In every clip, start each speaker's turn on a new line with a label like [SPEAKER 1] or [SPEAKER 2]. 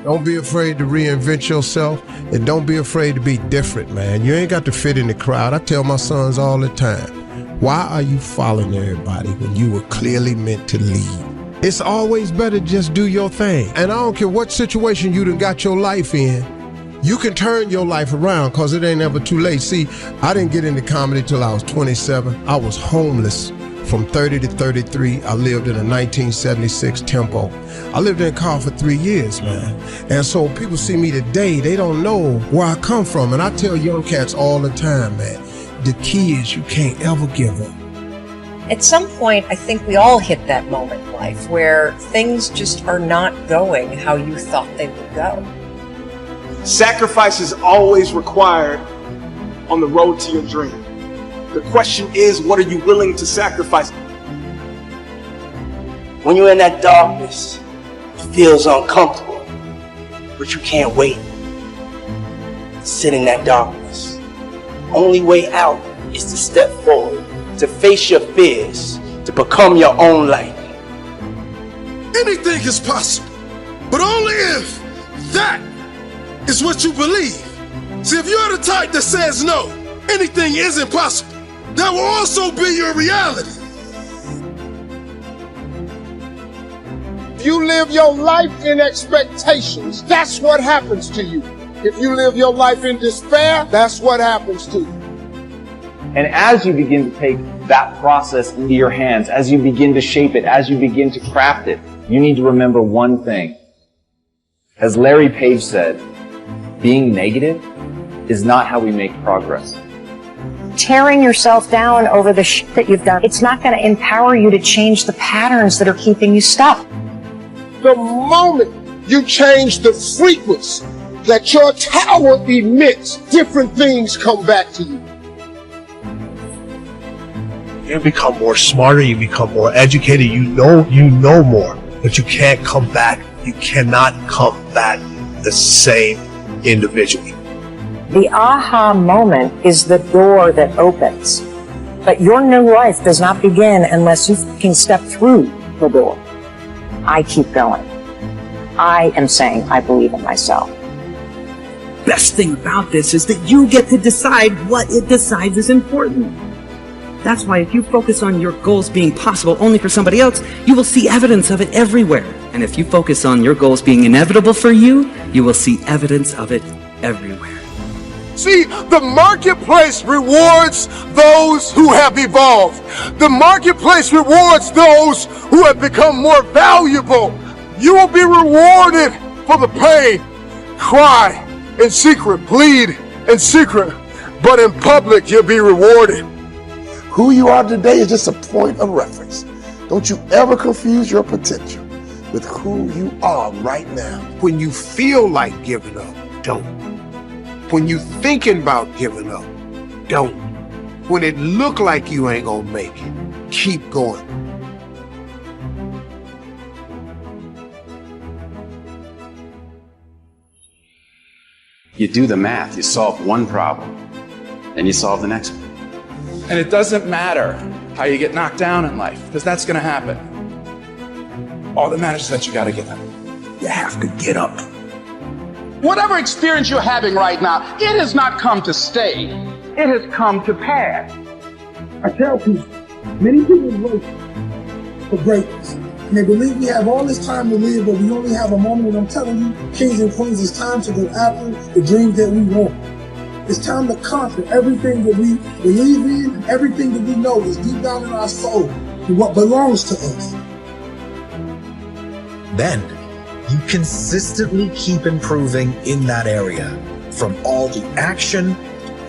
[SPEAKER 1] Don't be afraid to reinvent yourself, and don't be afraid to be different, man. You ain't got to fit in the crowd. I tell my sons all the time, why are you following everybody when you were clearly meant to lead? It's always better to just do your thing. And I don't care what situation you done got your life in, you can turn your life around, because it ain't ever too late. See, I didn't get into comedy till I was 27. I was homeless from 30 to 33. I lived in a 1976 Tempo. I lived in a car for 3 years, man. And so people see me today, they don't know where I come from. And I tell young cats all the time, man, the key is you can't ever give up.
[SPEAKER 2] At some point, I think we all hit that moment in life where things just are not going how you thought they would go.
[SPEAKER 3] Sacrifice is always required on the road to your dream. The question is, what are you willing to sacrifice?
[SPEAKER 4] When you're in that darkness, it feels uncomfortable, but you can't wait. Sit in that darkness. Only way out is to step forward, to face your fears, to become your own light.
[SPEAKER 5] Anything is possible, but only if that is what you believe. See, if you're the type that says no, anything is impossible, that will also be your reality.
[SPEAKER 6] If you live your life in expectations, that's what happens to you. If you live your life in despair, that's what happens to you.
[SPEAKER 7] And as you begin to take that process into your hands, as you begin to shape it, as you begin to craft it, you need to remember one thing. As Larry Page said, being negative is not how we make progress.
[SPEAKER 2] Tearing yourself down over the shit that you've done, it's not going to empower you to change the patterns that are keeping you stuck.
[SPEAKER 6] The moment you change the frequency that your tower emits, different things come back to you.
[SPEAKER 8] You become more smarter, you become more educated, you know more, but you can't come back. You cannot come back the same individually.
[SPEAKER 2] The aha moment is the door that opens. But your new life does not begin unless you can step through the door. I keep going. I am saying I believe in myself.
[SPEAKER 9] Best thing about this is that you get to decide what it decides is important. That's why if you focus on your goals being possible only for somebody else, you will see evidence of it everywhere. And if you focus on your goals being inevitable for you, you will see evidence of it everywhere.
[SPEAKER 6] See, the marketplace rewards those who have evolved. The marketplace rewards those who have become more valuable. You will be rewarded for the pain. Cry in secret, plead in secret, but in public you'll be rewarded.
[SPEAKER 10] Who you are today is just a point of reference. Don't you ever confuse your potential with who you are right now.
[SPEAKER 1] When you feel like giving up, don't. When you thinking about giving up, don't. When it look like you ain't gonna make it, keep going.
[SPEAKER 11] You do the math, you solve one problem, then you solve the next one.
[SPEAKER 3] And it doesn't matter how you get knocked down in life, because that's going to happen. All that matters is that you got to get up. You have to get up.
[SPEAKER 12] Whatever experience you're having right now, it has not come to stay. It has come to pass.
[SPEAKER 13] I tell people, many people wait for greatness. And they believe we have all this time to live, but we only have a moment. And I'm telling you, kings and queens, it's time to go after the dreams that we want. It's time to conquer everything that we believe in, everything that we know is deep down in our soul, and what belongs to us.
[SPEAKER 14] Then, you consistently keep improving in that area. From all the action,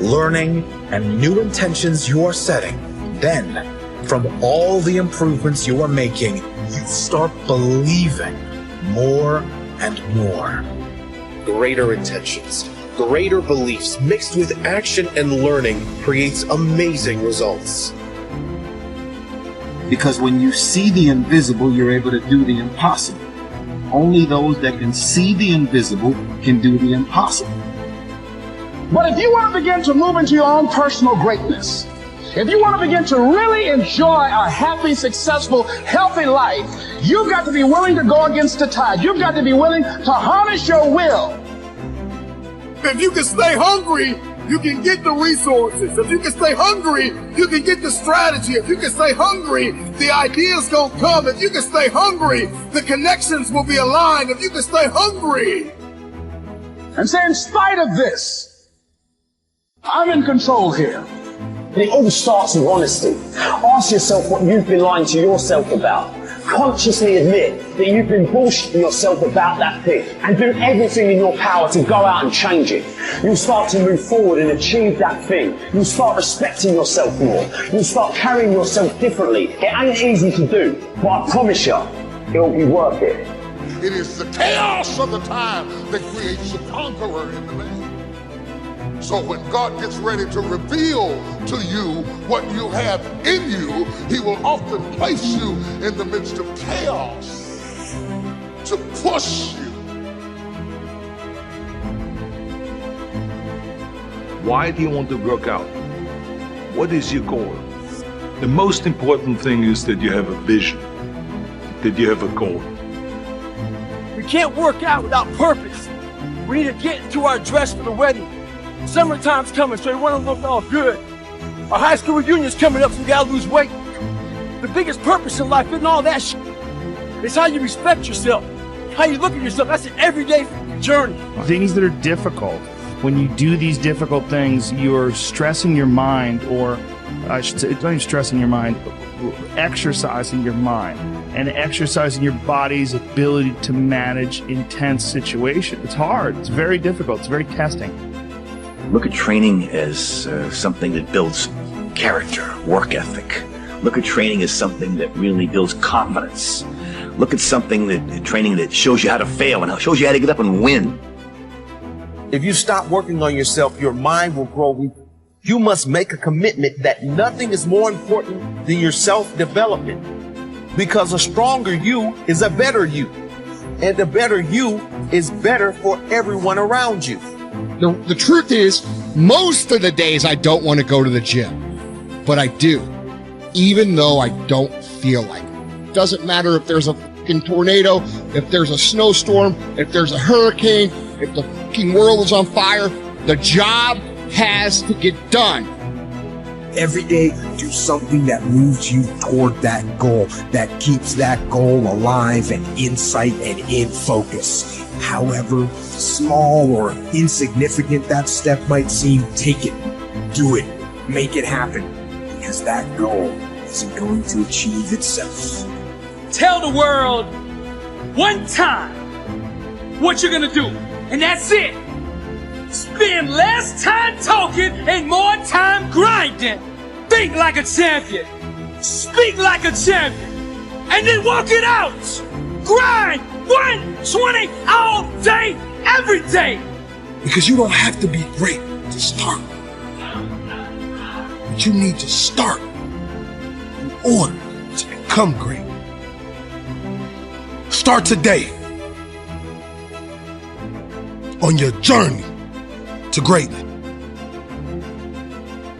[SPEAKER 14] learning, and new intentions you are setting, then, from all the improvements you are making, you start believing more and more.
[SPEAKER 15] Greater intentions, greater beliefs mixed with action and learning creates amazing results.
[SPEAKER 16] Because when you see the invisible, you're able to do the impossible. Only those that can see the invisible can do the impossible.
[SPEAKER 12] But if you want to begin to move into your own personal greatness, If you want to begin to really enjoy a happy, successful, healthy life, you've got to be willing to go against the tide. You've got to be willing to harness your will.
[SPEAKER 6] If you can stay hungry, you can get the resources. If you can stay hungry, you can get the strategy. If you can stay hungry, the ideas gonna come. If you can stay hungry, the connections will be aligned. If you can stay hungry.
[SPEAKER 12] And say, in spite of this, I'm in control here.
[SPEAKER 17] And it all starts with honesty. Ask yourself what you've been lying to yourself about. Consciously admit that you've been bullshitting yourself about that thing and do everything in your power to go out and change it. You'll start to move forward and achieve that thing. You'll start respecting yourself more. You'll start carrying yourself differently. It ain't easy to do, but I promise you, it'll be worth it.
[SPEAKER 5] It is the chaos of the time that creates the conqueror in the man. So when God gets ready to reveal to you what you have in you, he will often place you in the midst of chaos to push you.
[SPEAKER 18] Why do you want to work out? What is your goal? The most important thing is that you have a vision, that you have a goal.
[SPEAKER 19] We can't work out without purpose. We need to get into our dress for the wedding. Summertime's coming, so we want to look all good. Our high school reunion's coming up, so we gotta lose weight. The biggest purpose in life isn't all that shit. It's how you respect yourself, how you look at yourself. That's an everyday journey.
[SPEAKER 20] Things that are difficult. When you do these difficult things, you're stressing your mind, or I should say, not even stressing your mind, exercising your mind and exercising your body's ability to manage intense situations. It's hard. It's very difficult. It's very testing.
[SPEAKER 21] Look at training as something that builds character, work ethic. Look at training as something that really builds confidence. Look at training that shows you how to fail and shows you how to get up and win.
[SPEAKER 22] If you stop working on yourself, your mind will grow weak. You must make a commitment that nothing is more important than your self-development. Because a stronger you is a better you. And a better you is better for everyone around you.
[SPEAKER 23] The truth is, most of the days I don't want to go to the gym, but I do, even though I don't feel like it. Doesn't matter if there's a fucking tornado, if there's a snowstorm, if there's a hurricane, if the fucking world is on fire, the job has to get done.
[SPEAKER 24] Every day, do something that moves you toward that goal, that keeps that goal alive and in sight and in focus. However small or insignificant that step might seem, take it, do it, make it happen, because that goal isn't going to achieve itself.
[SPEAKER 19] Tell the world one time what you're gonna do, and that's it. Spend less time talking and more time grinding. Think like a champion. Speak like a champion. And then walk it out. Grind 120 all day, every day.
[SPEAKER 23] Because you don't have to be great to start. But you need to start in order to become great. Start today on your journey to greatness.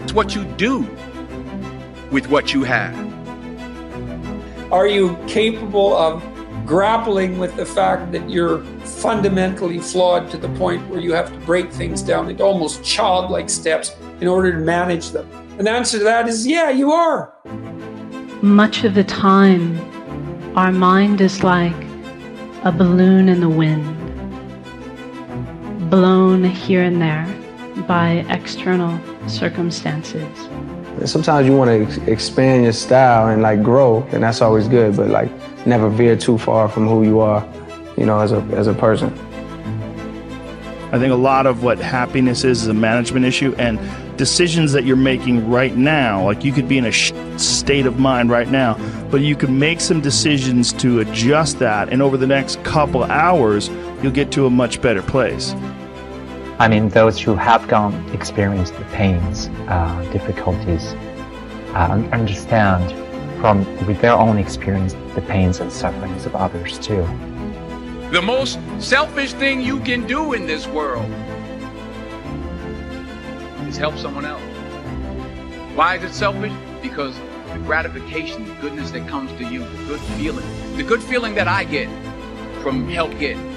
[SPEAKER 25] It's what you do with what you have.
[SPEAKER 26] Are you capable of grappling with the fact that you're fundamentally flawed to the point where you have to break things down into almost childlike steps in order to manage them? And the answer to that is, yeah, you are.
[SPEAKER 27] Much of the time, our mind is like a balloon in the wind, blown here and there by external circumstances.
[SPEAKER 28] Sometimes you want to expand your style and like grow, and that's always good, but like never veer too far from who you are, you know, as a person.
[SPEAKER 20] I think a lot of what happiness is a management issue, and decisions that you're making right now, like you could be in a state of mind right now, but you can make some decisions to adjust that, and over the next couple hours, you'll get to a much better place.
[SPEAKER 29] I mean, those who have experienced the pains, difficulties, understand with their own experience the pains and sufferings of others too.
[SPEAKER 25] The most selfish thing you can do in this world is help someone else. Why is it selfish? Because the gratification, the goodness that comes to you, the good feeling that I get from help getting,